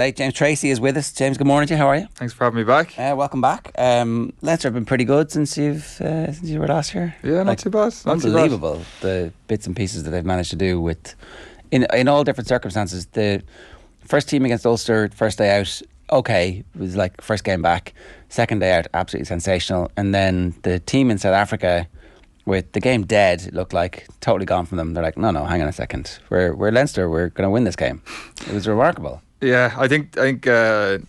Hey, James Tracy is with us. James, good morning to you. How are you? Thanks for having me back. Welcome back. Leinster have been pretty good since you were last year. Yeah, not too bad. Unbelievable the bits and pieces that they've managed to do with in all different circumstances. The first team against Ulster, first day out, okay, it was like first game back. Second day out, absolutely sensational. And then the team in South Africa, with the game dead, it looked like totally gone from them. They're like, no, hang on a second. We're Leinster. We're going to win this game. It was remarkable. Yeah, I think a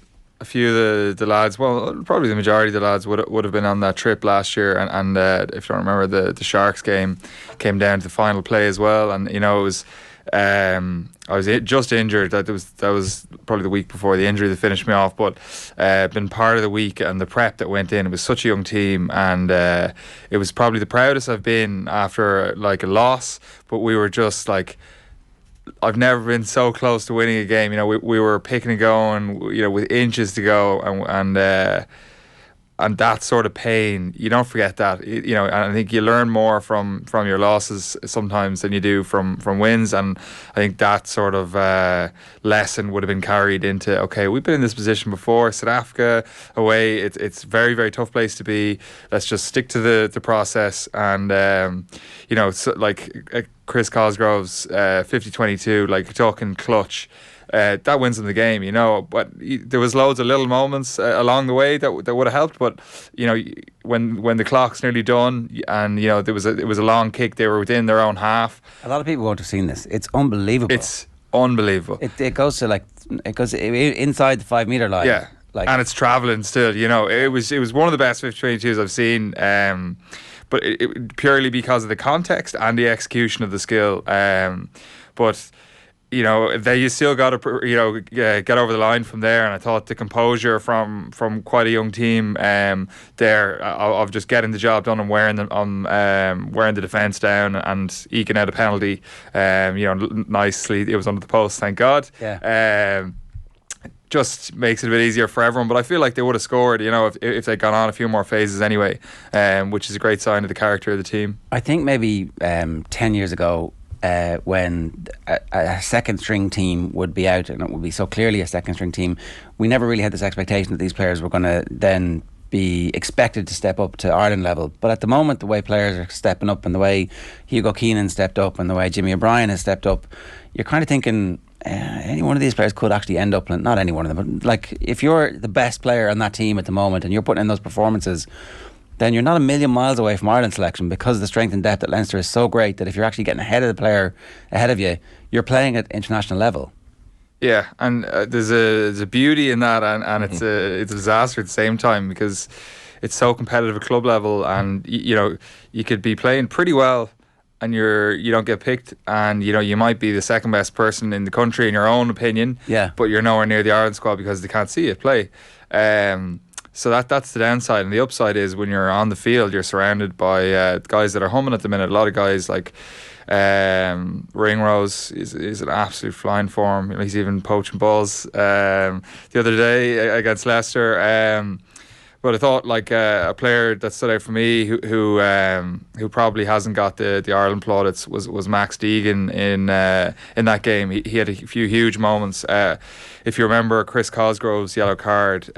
few of the lads, well, probably the majority of the lads would have been on that trip last year, and if you don't remember, the Sharks game came down to the final play as well, and it was I was just injured. That was probably the week before the injury that finished me off, but been part of the week and the prep that went in. It was such a young team, and it was probably the proudest I've been after like a loss. But we were just like, I've never been so close to winning a game. We were picking and going, with inches to go, and that sort of pain, you don't forget that. And I think you learn more from your losses sometimes than you do from wins. And I think that sort of lesson would have been carried into, okay, we've been in this position before. South Africa away, it's very, very tough place to be. Let's just stick to the process. And so like Chris Cosgrove's 50-22, like talking clutch. That wins them the game, but there was loads of little moments along the way that would have helped. But when the clock's nearly done, and it was a long kick, they were within their own half. A lot of people won't have seen this. It's unbelievable. It's unbelievable. It goes to it goes inside the 5 metre line. Yeah, and it's travelling still. It was one of the best 50-22s I've seen. But it purely because of the context and the execution of the skill. But you still got to get over the line from there, and I thought the composure from quite a young team there of just getting the job done and wearing the defence down and eking out a penalty, nicely. It was under the post, thank God. Yeah. Just makes it a bit easier for everyone, but I feel like they would have scored, if they'd gone on a few more phases anyway, which is a great sign of the character of the team. I think maybe 10 years ago, when a second string team would be out, and it would be so clearly a second string team, we never really had this expectation that these players were going to then be expected to step up to Ireland level. But at the moment, the way players are stepping up, and the way Hugo Keenan stepped up, and the way Jimmy O'Brien has stepped up, you're kind of thinking any one of these players could actually end up, not any one of them, but like if you're the best player on that team at the moment and you're putting in those performances, then you're not a million miles away from Ireland selection, because the strength and depth at Leinster is so great that if you're actually getting ahead of the player ahead of you, you're playing at international level. Yeah, and there's a beauty in that, and it's a disaster at the same time, because it's so competitive at club level, and you could be playing pretty well and you don't get picked, and you might be the second best person in the country in your own opinion, but you're nowhere near the Ireland squad because they can't see you play. So that's the downside, and the upside is when you're on the field, you're surrounded by guys that are humming at the minute. A lot of guys like Ringrose is an absolute flying form. He's even poaching balls the other day against Leicester. But I thought like a player that stood out for me who probably hasn't got the Ireland plaudits was Max Deegan in that game. He had a few huge moments. If you remember Chris Cosgrove's yellow card.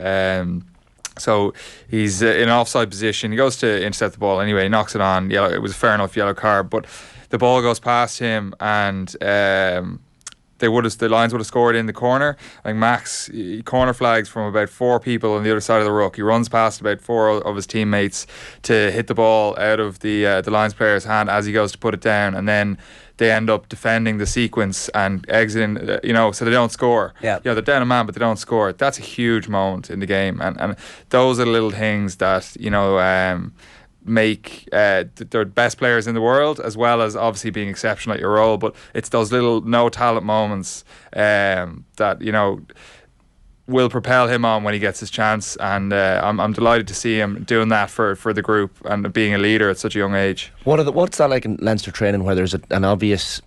So he's in an offside position. He goes to intercept the ball anyway. He knocks it on. It was a fair enough yellow card, but the ball goes past him, and the Lions would have scored in the corner. I think Max corner flags from about 4 people on the other side of the ruck. He runs past about 4 of his teammates to hit the ball out of the Lions player's hand as he goes to put it down, and then they end up defending the sequence and exiting, so they don't score. Yeah. They're down a man, but they don't score. That's a huge moment in the game, and those are the little things that make their best players in the world, as well as obviously being exceptional at your role. But it's those little no talent moments that will propel him on when he gets his chance, and I'm delighted to see him doing that for the group and being a leader at such a young age. What's that like in Leinster training, where there's an obvious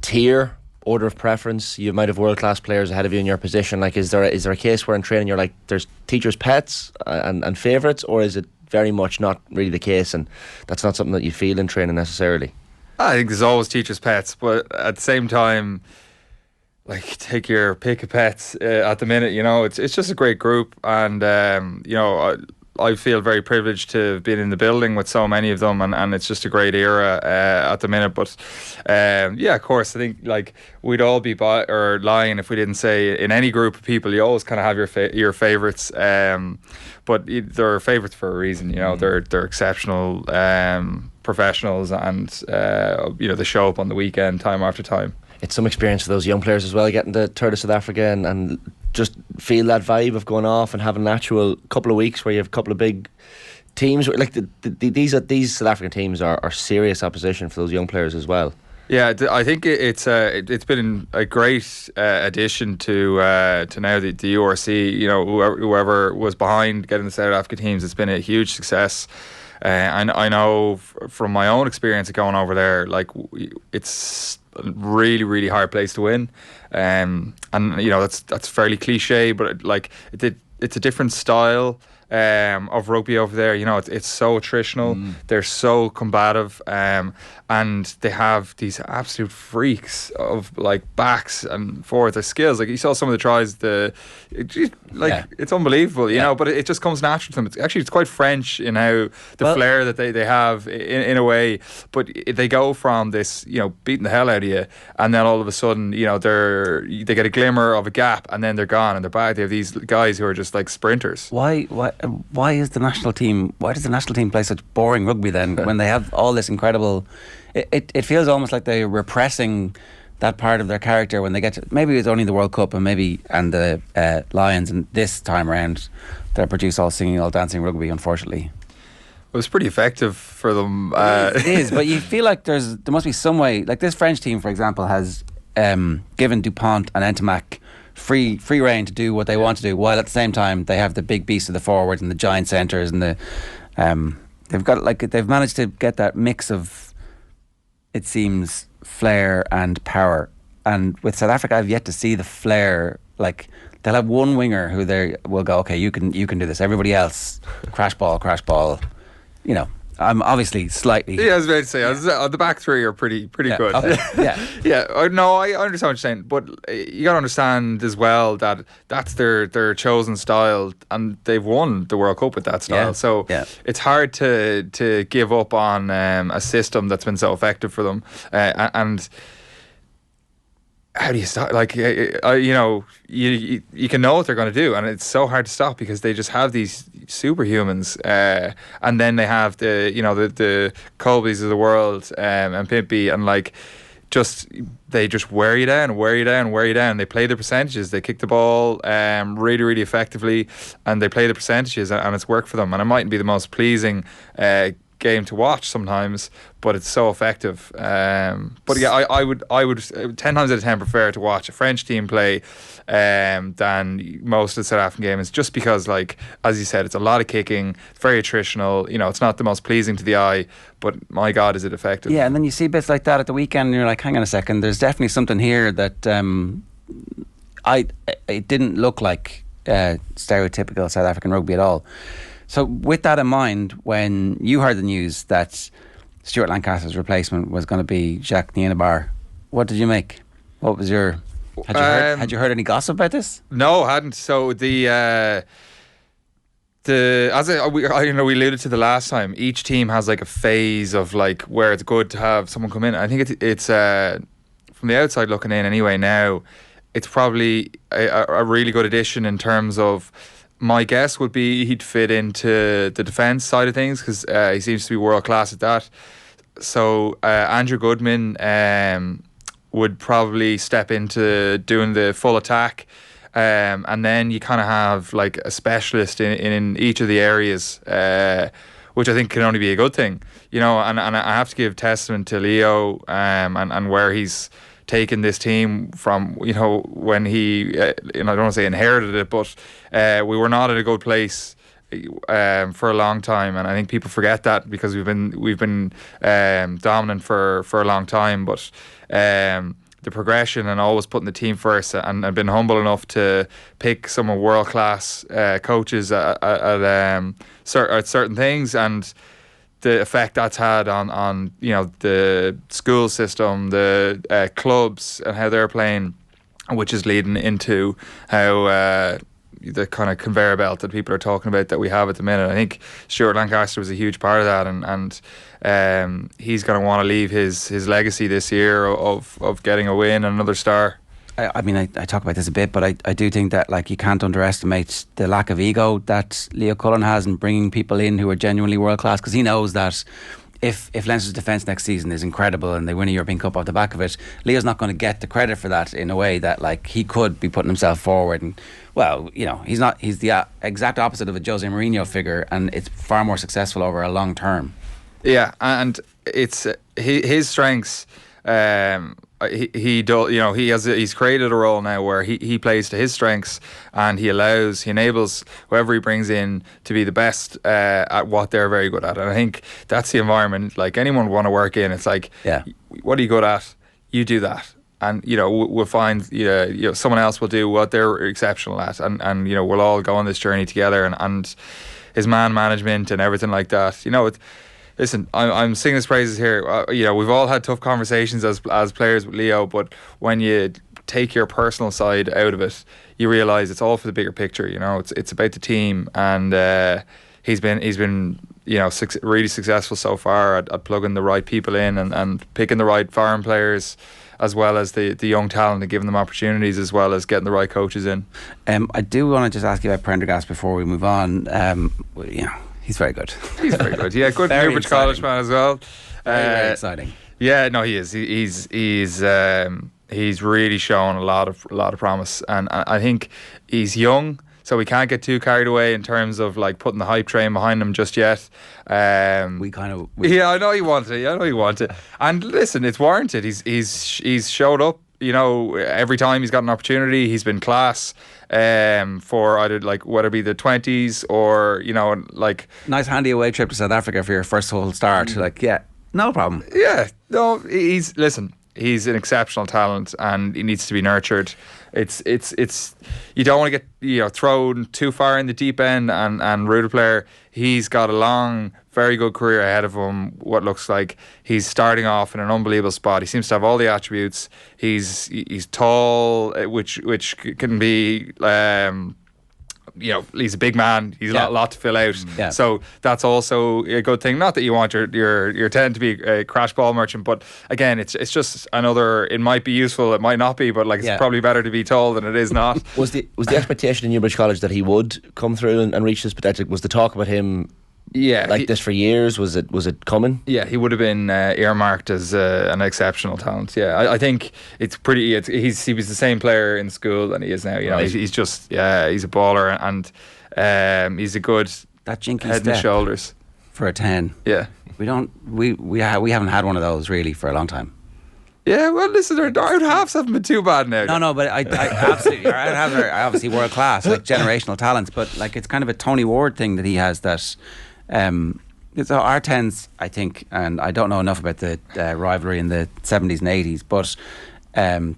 tier, order of preference? You might have world class players ahead of you in your position. Like, is there a case where in training you're like, there's teachers' pets and favourites, or is it very much not really the case, and that's not something that you feel in training necessarily? I think there's always teachers' pets, but at the same time, like take your pick of pets at the minute. It's just a great group, and I feel very privileged to have been in the building with so many of them, and it's just a great era at the minute. But of course, I think like we'd all be lying if we didn't say in any group of people you always kind of have your favourites, but they're favourites for a reason. They're exceptional professionals, and they show up on the weekend time after time. It's some experience for those young players as well, getting the tour of South Africa and just feel that vibe of going off and having an actual couple of weeks where you have a couple of big teams. Like these South African teams are serious opposition for those young players as well. Yeah, I think it's been a great addition to now the URC. Whoever was behind getting the South African teams, it's been a huge success. And I know from my own experience of going over there, like it's a really, really hard place to win, and that's fairly cliche, but it's a different style of rugby over there. It's so attritional. They're so combative, and they have these absolute freaks of like backs and forwards. Their skills, like you saw some of the tries, it's unbelievable. But it just comes natural to them. It's quite French in how the flair that they have in a way. But they go from this, beating the hell out of you, and then all of a sudden, they get a glimmer of a gap, and then they're gone and they're back. They have these guys who are just like sprinters. Why is the national team? Why does the national team play such boring rugby then? When they have all this incredible, it feels almost like they're repressing that part of their character when they get to, maybe it's only the World Cup and the Lions, and this time around they produce all singing, all dancing rugby. Unfortunately, it was pretty effective for them. It is, but you feel like there must be some way. Like this French team, for example, has given Dupont and Entomac free reign to do what they want to do, while at the same time they have the big beast of the forwards and the giant centres, and they've managed to get that mix of, it seems, flair and power. And with South Africa, I've yet to see the flair. Like they'll have one winger who they will go, okay, you can do this. Everybody else, crash ball. I'm obviously slightly. Yeah, I was about to say, the back three are pretty good. Okay. Yeah. No, I understand what you're saying, but you got to understand as well that that's their chosen style, and they've won the World Cup with that style. Yeah. So it's hard to give up on a system that's been so effective for them, and. How do you stop? Like, you can know what they're going to do, and it's so hard to stop because they just have these superhumans, and then they have the Colbys of the world, and Pimpy, and like, they just wear you down. They play the percentages. They kick the ball really, really effectively, and they play the percentages, and it's worked for them. And it mightn't be the most pleasing game to watch sometimes, but it's so effective. But yeah, I would 10 times out of 10 prefer to watch a French team play than most of the South African games, just because, like as you said, it's a lot of kicking, very attritional. It's not the most pleasing to the eye, but my God, is it effective. Yeah, and then you see bits like that at the weekend and you're like, hang on a second, there's definitely something here that it didn't look like stereotypical South African rugby at all. So with that in mind, when you heard the news that Stuart Lancaster's replacement was going to be Jacques Nienaber, what did you make? What was your... Had you heard any gossip about this? No, I hadn't. So we alluded to the last time, each team has like a phase of like where it's good to have someone come in. I think it's from the outside looking in anyway now, it's probably a really good addition in terms of... My guess would be he'd fit into the defence side of things because he seems to be world class at that. So Andrew Goodman would probably step into doing the full attack, and then you kind of have like a specialist in each of the areas, which I think can only be a good thing, And I have to give testament to Leo and where he's taken this team from, when he, I don't want to say inherited it, but we were not at a good place for a long time, and I think people forget that because we've been dominant for a long time. But the progression and always putting the team first, and I've been humble enough to pick some world class coaches at certain things, and the effect that's had on the school system, the clubs and how they're playing. which is leading into how the kind of conveyor belt that people are talking about that we have at the minute. I think Stuart Lancaster was a huge part of that, and he's going to want to leave his legacy this year of getting a win and another star. I mean, I talk about this a bit, but I do think that, like, you can't underestimate the lack of ego that Leo Cullen has in bringing people in who are genuinely world class, because he knows that if Leinster's defence next season is incredible and they win a European Cup off the back of it, Leo's not going to get the credit for that in a way that, like, he could be putting himself forward. And, well, you know, he's the exact opposite of a Jose Mourinho figure, and it's far more successful over a long term. Yeah, and it's his strengths. He's created a role now where he plays to his strengths, and he enables whoever he brings in to be the best at what they're very good at. And I think that's the environment, like, anyone would want to work in. It's like, what are you good at? You do that. And, you know, we'll find, someone else will do what they're exceptional at. And you know, we'll all go on this journey together, and his man management and everything like that. You know, listen, I'm singing his praises here. We've all had tough conversations as players with Leo, but when you take your personal side out of it, you realise it's all for the bigger picture. You know, it's about the team, and he's been really successful so far at plugging the right people in and picking the right foreign players, as well as the young talent, and giving them opportunities, as well as getting the right coaches in. I do want to just ask you about Prendergast before we move on. He's very good. He's very good. Yeah, good Newbridge College man as well. Very exciting. Yeah, no, he is. He's really shown a lot of promise, and I think he's young, so we can't get too carried away in terms of, like, putting the hype train behind him just yet. Yeah, I know he wants it. And listen, it's warranted. He's showed up. You know, every time he's got an opportunity, he's been class. For either, like, whether it be the 20s or, you know, like, nice handy away trip to South Africa for your first whole start. Like, yeah, no problem. Yeah, no, he's an exceptional talent, and he needs to be nurtured. It's you don't want to get thrown too far in the deep end and root a player. He's got a long, very good career ahead of him. What looks like he's starting off in an unbelievable spot. He seems to have all the attributes. He's tall, which can be. He's a big man. He's a lot to fill out. Yeah. So that's also a good thing. Not that you want your tenant to be a crash ball merchant, but again, it's just another. It might be useful. It might not be, but, like, it's probably better to be told than it is not. Was the expectation in Newbridge College that he would come through and reach this potential? Was the talk about him? Yeah, this for years? Was it coming? Yeah, he would have been earmarked as an exceptional talent. Yeah, I think it's pretty. He was the same player in school than he is now. You know, he's just he's a baller, and he's a good that jinky head and shoulders for a 10. Yeah, we haven't had one of those really for a long time. Yeah, well, listen, our out halves haven't been too bad now. No, but I absolutely, our out halves are obviously world class, like generational talents. But, like, it's kind of a Tony Ward thing that he has that. So our 10s, I think, and I don't know enough about the rivalry in the 70s and 80s, but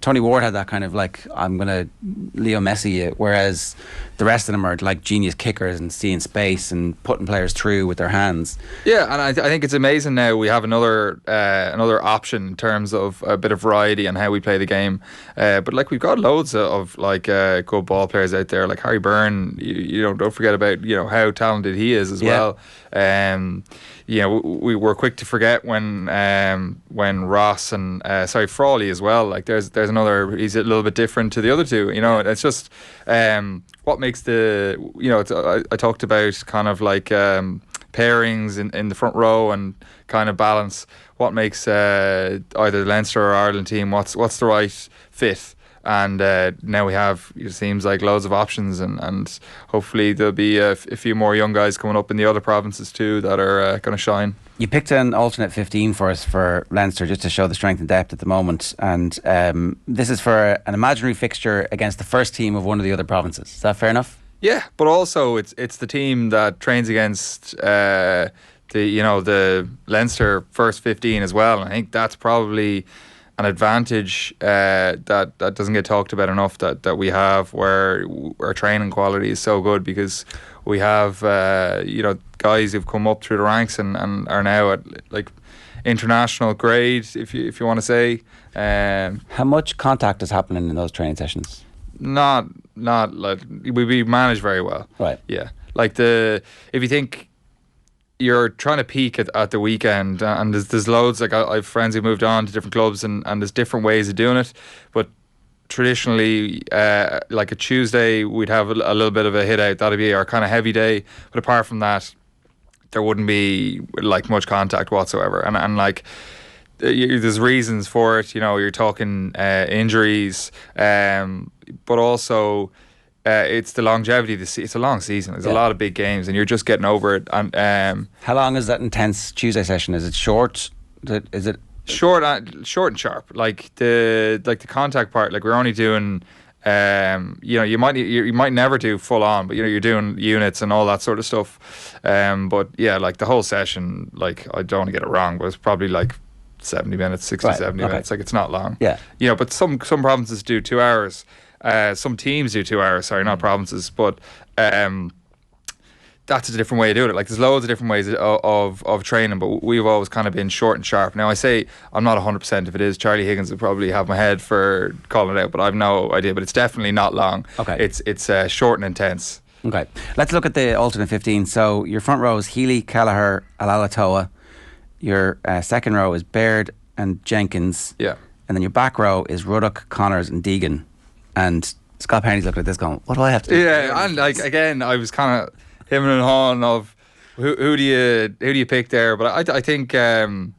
Tony Ward had that kind of, like, I'm going to Leo Messi it, whereas the rest of them are like genius kickers and seeing space and putting players through with their hands. Yeah, and I think it's amazing now we have another option in terms of a bit of variety and how we play the game. But, like, we've got loads of good ball players out there, like Harry Byrne. Don't forget about how talented he is as well. We were quick to forget when Ross and Frawley as well. Like, there's another. He's a little bit different to the other two. It's just what makes the I talked about kind of like pairings in the front row and kind of balance. What makes either the Leinster or Ireland team? What's the right fit? And now we have, it seems like, loads of options, and hopefully there'll be a few more young guys coming up in the other provinces too that are going to shine. You picked an alternate 15 for us for Leinster just to show the strength and depth at the moment, and this is for an imaginary fixture against the first team of one of the other provinces. Is that fair enough? Yeah, but also it's the team that trains against the Leinster first 15 as well, and I think that's probably an advantage that doesn't get talked about enough that we have, where our training quality is so good, because we have guys who've come up through the ranks and are now at, like, international grade, if you want to say. How much contact is happening in those training sessions? Not like we manage very well. Right. Yeah. Like if you think you're trying to peak at the weekend, and there's loads, like I have friends who moved on to different clubs, and there's different ways of doing it, but traditionally, like a Tuesday, we'd have a little bit of a hit out. That'd be our kind of heavy day, but apart from that, there wouldn't be like much contact whatsoever, and like there's reasons for it. You're talking injuries, but also it's the longevity. It's a long season. There's a lot of big games, and you're just getting over it. And how long is that intense Tuesday session? Is it short? Is it short and sharp? Like the contact part. Like we're only doing. You might never do full on, but you're doing units and all that sort of stuff. But yeah, like the whole session, like I don't want to get it wrong, but it's probably like 70 minutes, 60, right, 70 minutes. Like it's not long. Yeah. But some provinces do 2 hours. Some teams do 2 hours, sorry, not provinces, but that's a different way of doing it. Like there's loads of different ways of training, but we've always kind of been short and sharp. Now I say I'm not 100% if it is. Charlie Higgins would probably have my head for calling it out, but I've no idea. But it's definitely not long. Okay. It's short and intense. Okay. Let's look at the alternate 15. So your front row is Healy, Kelleher, Alalatoa. Your second row is Baird and Jenkins. Yeah. And then your back row is Ruddock, Connors and Deegan. And Scott Penny's looking at this going, what do I have to do? Yeah, and like again, I was kind of him and hawing of who do you pick there? But I think Connors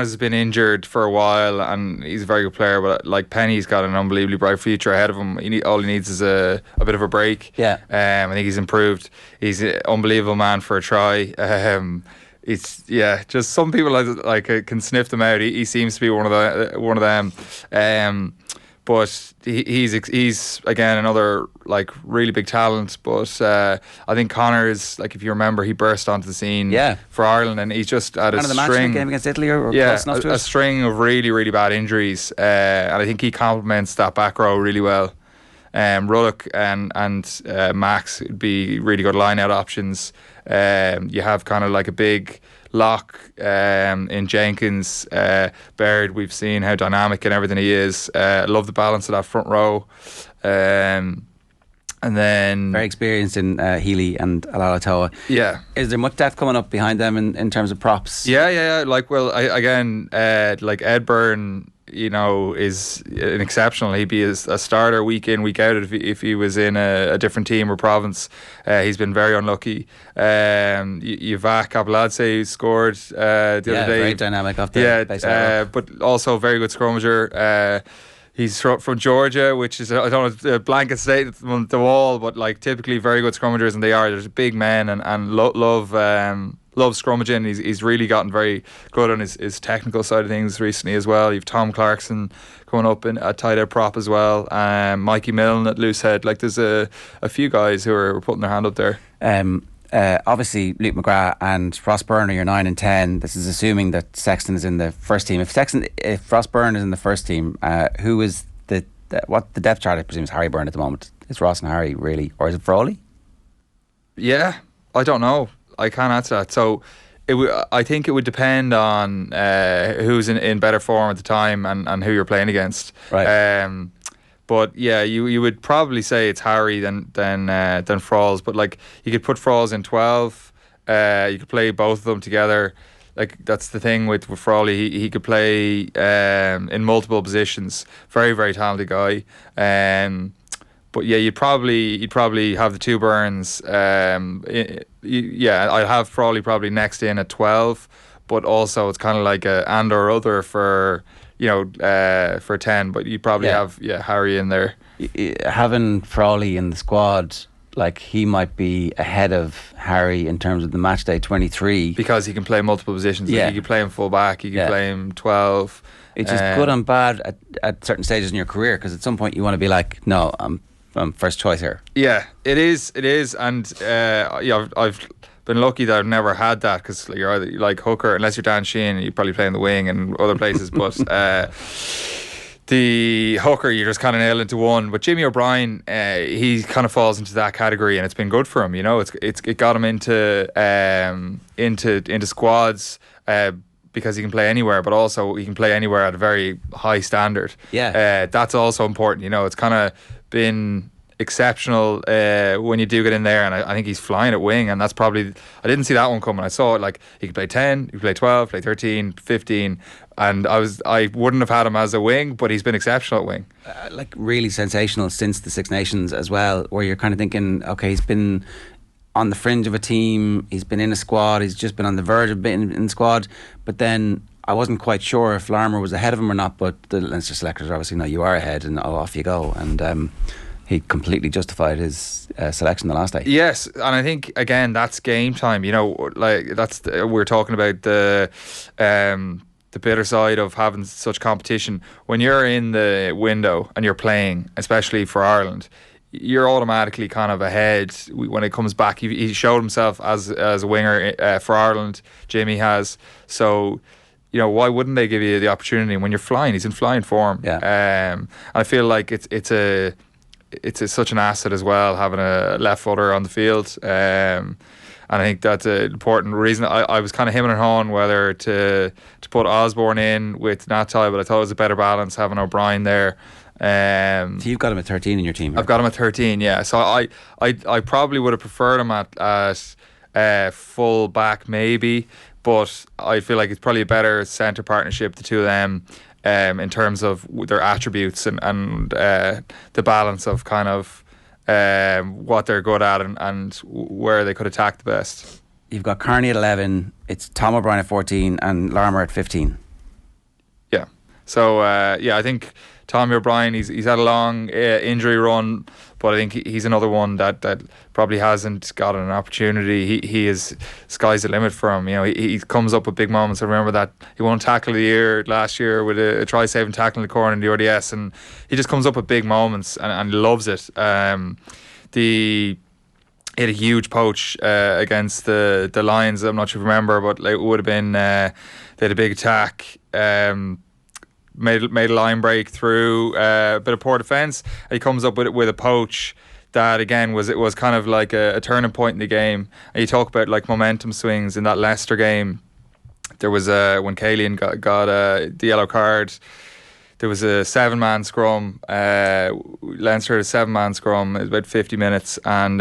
has been injured for a while, and he's a very good player. But like Penny's got an unbelievably bright future ahead of him. All he needs is a bit of a break. Yeah. I think he's improved. He's an unbelievable man for a try. It's just some people like can sniff them out. He seems to be one of them. But he's again another like really big talent. But I think Connors, like if you remember, he burst onto the scene for Ireland, and he's just had a string game against Italy or close enough to a it. string of really really bad injuries, and I think he complements that back row really well. Ruddock and Max would be really good line out options. You have kind of like a big lock in Jenkins. Baird, we've seen how dynamic and everything he is. Love the balance of that front row. And then very experienced in Healy and Alalatoa. Yeah. Is there much depth coming up behind them in terms of props? Yeah. Like, well, like Ed Byrne, is an exceptional. He'd be a starter week in, week out if he was in a different team or province. He's been very unlucky. Yvak Abeladze, who scored the other day. Very dynamic off the base. But also very good scrummager. He's from Georgia, which is, I don't know, a blanket statement the wall, but like typically very good scrummagers, and they are. There's big men and love scrummaging. He's really gotten very good on his technical side of things recently as well. You've Tom Clarkson coming up in a tight end prop as well. Mikey Milne at loose head. Like there's a few guys who are putting their hand up there. Obviously Luke McGrath and Ross Byrne are your 9 and 10. This is assuming that Sexton is in the first team. If Ross Byrne is in the first team, who is the depth chart I presume is Harry Byrne at the moment? Is Ross and Harry really, or is it Frawley? Yeah, I don't know. I can't answer that. So I think it would depend on who's in better form at the time and who you're playing against. Right. But yeah, you would probably say it's Harry than Frawls. But like you could put Frawls in 12. You could play both of them together. Like that's the thing with Frawley. He could play in multiple positions. Very very talented guy. But yeah, you'd probably have the two Burns. I'd have Frawley probably next in at 12. But also it's kind of like a and or other for. For 10, but you probably have Harry in there. Having Frawley in the squad, like he might be ahead of Harry in terms of the match day 23 because he can play multiple positions. Yeah, like you can play him full back, you can play him 12. It's just good and bad at certain stages in your career, because at some point you want to be like, no, I'm first choice here. Yeah, it is, and I've been lucky that I've never had that, because you're either like hooker, unless you're Dan Sheehan, you probably play in the wing and other places, but the hooker you just kind of nail into one. But Jimmy O'Brien, he kind of falls into that category, and it's been good for him. It got him into squads. because he can play anywhere, but also he can play anywhere at a very high standard. Yeah. That's also important. You know, it's kind of been exceptional when you do get in there, and I think he's flying at wing, and that's probably, I didn't see that one coming. I saw it, like, he could play 10, he could play 12, play 13, 15, and I wouldn't have had him as a wing, but he's been exceptional at wing. Like, really sensational since the Six Nations as well, where you're kind of thinking, okay, he's been on the fringe of a team, he's been in a squad, he's just been on the verge of being in the squad, but then I wasn't quite sure if Larmour was ahead of him or not, but the Leinster selectors are obviously, no, you are ahead, and off you go. And he completely justified his selection the last day. Yes, and I think, again, that's game time. You know, like, we're talking about the bitter side of having such competition. When you're in the window and you're playing, especially for Ireland, you're automatically kind of ahead when it comes back. He showed himself as a winger for Ireland. Jimmy has. So, you know, why wouldn't they give you the opportunity when you're flying? He's in flying form. Yeah. And I feel like it's such an asset as well, having a left footer on the field. And I think that's an important reason. I was kind of hemming and hawing whether to put Osborne in with Natai, but I thought it was a better balance having O'Brien there. So you've got him at 13 in your team, right? I've got him at 13, yeah. So I probably would have preferred him at full back maybe, but I feel like it's probably a better centre partnership, the two of them, in terms of their attributes and the balance of kind of what they're good at and where they could attack the best. You've got Carney at 11, it's Tom O'Brien at 14 and Larmour at 15. Yeah. So, I think Tommy O'Brien, he's had a long injury run, but I think he's another one that probably hasn't gotten an opportunity. He is, sky's the limit for him. You know, he comes up with big moments. I remember that he won tackle of the year last year with a try saving tackle in the corner in the RDS, and he just comes up with big moments and loves it. He had a huge poach against the Lions. I'm not sure if you remember, but it would have been they had a big attack. Made a line break through a bit of poor defence, and he comes up with a poach that, again, was kind of like a turning point in the game. And you talk about, like, momentum swings in that Leicester game. There was when Caelan got the yellow card, there was a 7-man scrum. Leinster had a 7-man scrum. It was about 50 minutes, and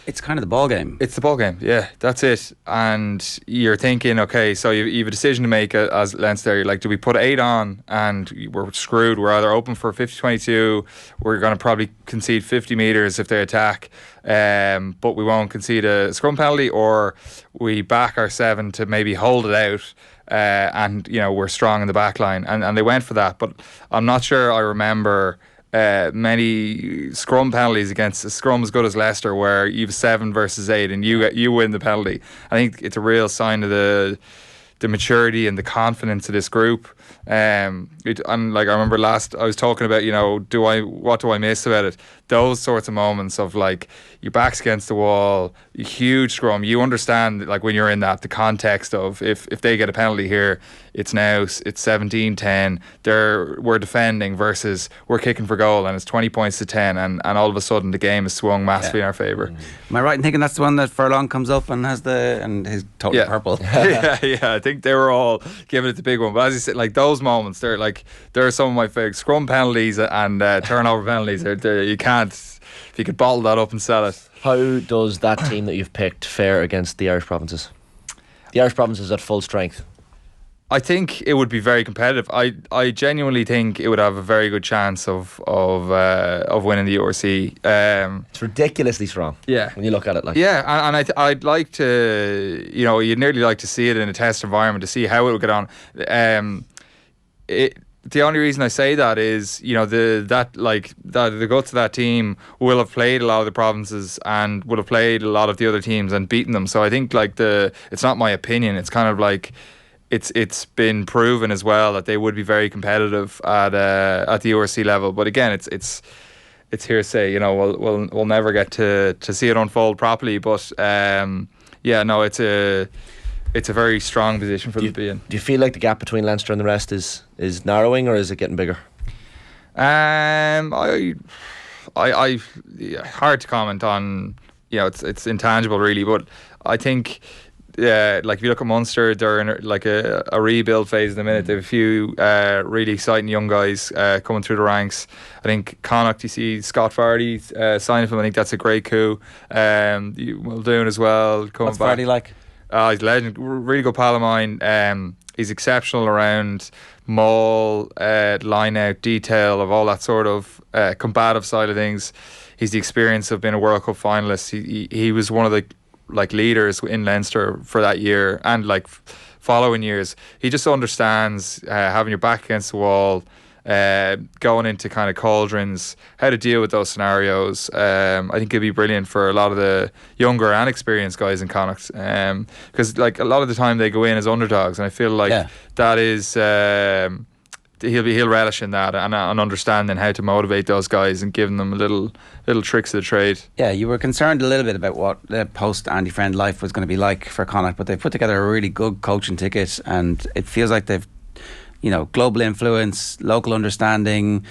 it's kind of the ball game. It's the ball game, yeah, that's it. And you're thinking, okay, so you have a decision to make as Leinster. You're like, do we put 8 on and we're screwed? We're either open for 50-22, we're going to probably concede 50 metres if they attack, but we won't concede a scrum penalty, or we back our 7 to maybe hold it out, and, you know, we're strong in the back line. And they went for that, but I'm not sure I remember many scrum penalties against a scrum as good as Leicester, where you have 7 versus 8 and you win the penalty. I think it's a real sign of the maturity and the confidence of this group. And like, I remember last I was talking about, you know, what do I miss about it? Those sorts of moments of, like, your back's against the wall, huge scrum. You understand, like, when you're in that, the context of if they get a penalty here, it's 17-10. We're defending versus we're kicking for goal, and it's 20 points to 10, and all of a sudden the game is swung massively in our favour. Am I right in thinking that's the one that Furlong comes up and has his totally purple? yeah. I think they were all giving it the big one. But as you said, like, those moments, they're some of my favourite. Scrum penalties and turnover penalties. You can't. If you could bottle that up and sell it. How does that team that you've picked fare against the Irish provinces? The Irish provinces at full strength. I think it would be very competitive. I genuinely think it would have a very good chance of winning the URC. It's ridiculously strong. Yeah, when you look at it, like, yeah, and I'd like to, you know, you'd nearly like to see it in a test environment to see how it would get on. The only reason I say that is, you know, the guts of that team will have played a lot of the provinces and will have played a lot of the other teams and beaten them. So I think, like, it's not my opinion. It's kind of like it's been proven as well that they would be very competitive at the URC level. But again, it's hearsay. You know, we'll never get to see it unfold properly. But it's a very strong position for them to be in. Do you feel like the gap between Leinster and the rest is narrowing, or is it getting bigger? I hard to comment on. You know, it's intangible really, but I think like if you look at Munster, they're in like a rebuild phase at the minute. They have a few really exciting young guys coming through the ranks. I think Connacht, you see Scott Fardy signing for him. I think that's a great coup. Muldoon as well coming What's back. Fardy like? He's a legend, really good pal of mine. He's exceptional around maul, line out, detail of all that sort of combative side of things. He's the experience of being a World Cup finalist. He was one of the like leaders in Leinster for that year and like following years. He just understands having your back against the wall, going into kind of cauldrons, how to deal with those scenarios. I think it'd be brilliant for a lot of the younger and experienced guys in Connacht, because like a lot of the time they go in as underdogs, and I feel like that is he'll relish in that and understanding how to motivate those guys and giving them little tricks of the trade. Yeah, you were concerned a little bit about what the post Andy Friend life was going to be like for Connacht, but they've put together a really good coaching ticket, and it feels like they've, you know, global influence, local understanding,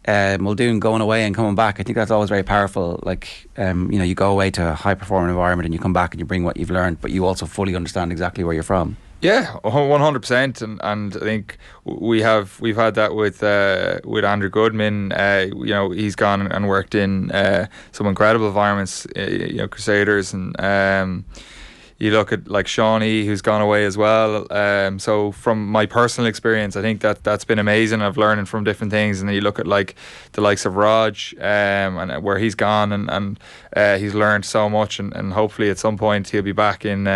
Muldoon going away and coming back. I think that's always very powerful. Like, you know, you go away to a high performing environment and you come back and you bring what you've learned, but you also fully understand exactly where you're from. Yeah, 100%, and I think we've had that with Andrew Goodman. You know, he's gone and worked in some incredible environments. You know, Crusaders, and you look at like Shawnee, who's gone away as well. So from my personal experience, I think that's been amazing. I've learned from different things, and then you look at like the likes of Raj, and where he's gone, and he's learned so much, and hopefully at some point he'll be back in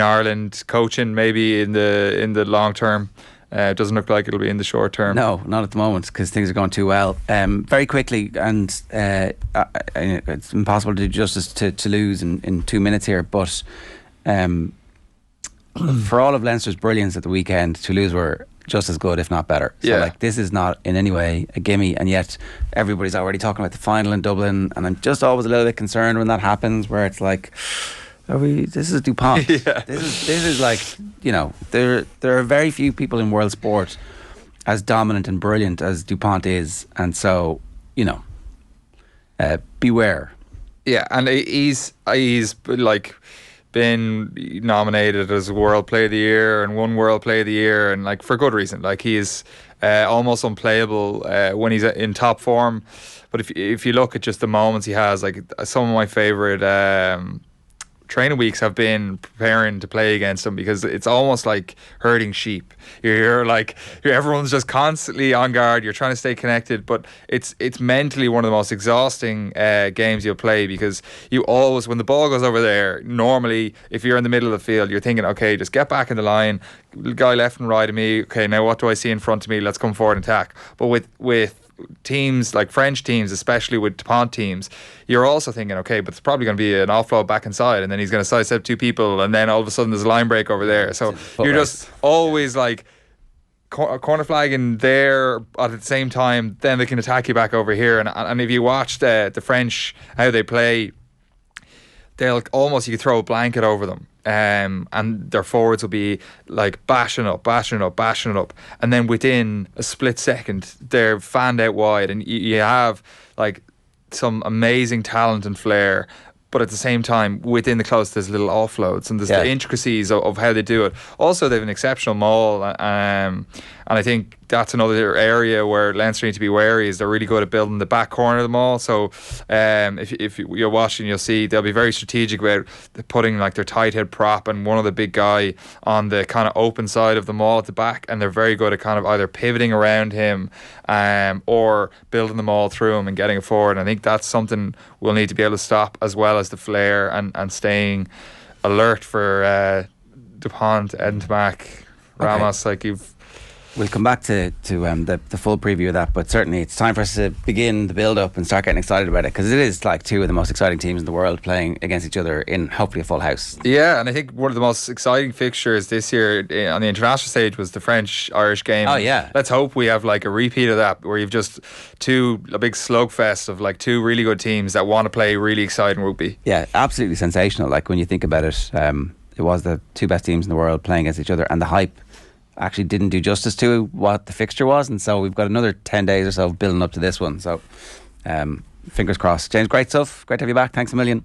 Ireland coaching, maybe in the long term. It doesn't look like it'll be in the short term. No, not at the moment, because things are going too well. Very quickly, and it's impossible to do justice to Toulouse in 2 minutes here, but for all of Leinster's brilliance at the weekend, Toulouse were just as good, if not better. So like, this is not in any way a gimme, and yet everybody's already talking about the final in Dublin, and I'm just always a little bit concerned when that happens, where it's like, this is DuPont. This is like, you know, there are very few people in world sport as dominant and brilliant as DuPont is, and so, you know, beware. Yeah, and he's like been nominated as World Player of the Year and won World Player of the Year, and like for good reason. Like, he is almost unplayable when he's in top form. But if you look at just the moments he has, like some of my favourite training weeks have been preparing to play against him, because it's almost like herding sheep. Everyone's just constantly on guard. You're trying to stay connected, but it's mentally one of the most exhausting games you'll play, because you always, when the ball goes over there, normally if you're in the middle of the field, you're thinking, okay, just get back in the line, guy left and right of me, okay, now what do I see in front of me, let's come forward and attack. But with teams like French teams, especially with DuPont teams, you're also thinking, okay, but it's probably going to be an offload back inside, and then he's going to sidestep two people, and then all of a sudden there's a line break over there. So you're just always like corner flagging there at the same time, then they can attack you back over here. And if you watch the French, how they play, they'll almost, you could throw a blanket over them. And their forwards will be like bashing up, and then within a split second they're fanned out wide, and you have like some amazing talent and flair, but at the same time within the close there's little offloads, and there's the intricacies of how they do it. Also, they have an exceptional maul, and I think that's another area where Leinster need to be wary, is they're really good at building the back corner of the maul. So if you're watching, you'll see they'll be very strategic about putting like their tight head prop and one of the big guy on the kind of open side of the maul at the back, and they're very good at kind of either pivoting around him or building the maul through him and getting it forward. And I think that's something we'll need to be able to stop, as well as the flair and staying alert for DuPont, Entomac, Ramos. Like, we'll come back to the full preview of that, but certainly it's time for us to begin the build-up and start getting excited about it, because it is like two of the most exciting teams in the world playing against each other in hopefully a full house. Yeah, and I think one of the most exciting fixtures this year on the international stage was the French-Irish game. Oh yeah. Let's hope we have like a repeat of that, where you've just a big slugfest of like two really good teams that want to play really exciting rugby. Yeah, absolutely sensational. Like, when you think about it, it was the two best teams in the world playing against each other, and the hype actually didn't do justice to what the fixture was, and so we've got another 10 days or so building up to this one. So fingers crossed. James, great stuff. Great to have you back. Thanks a million.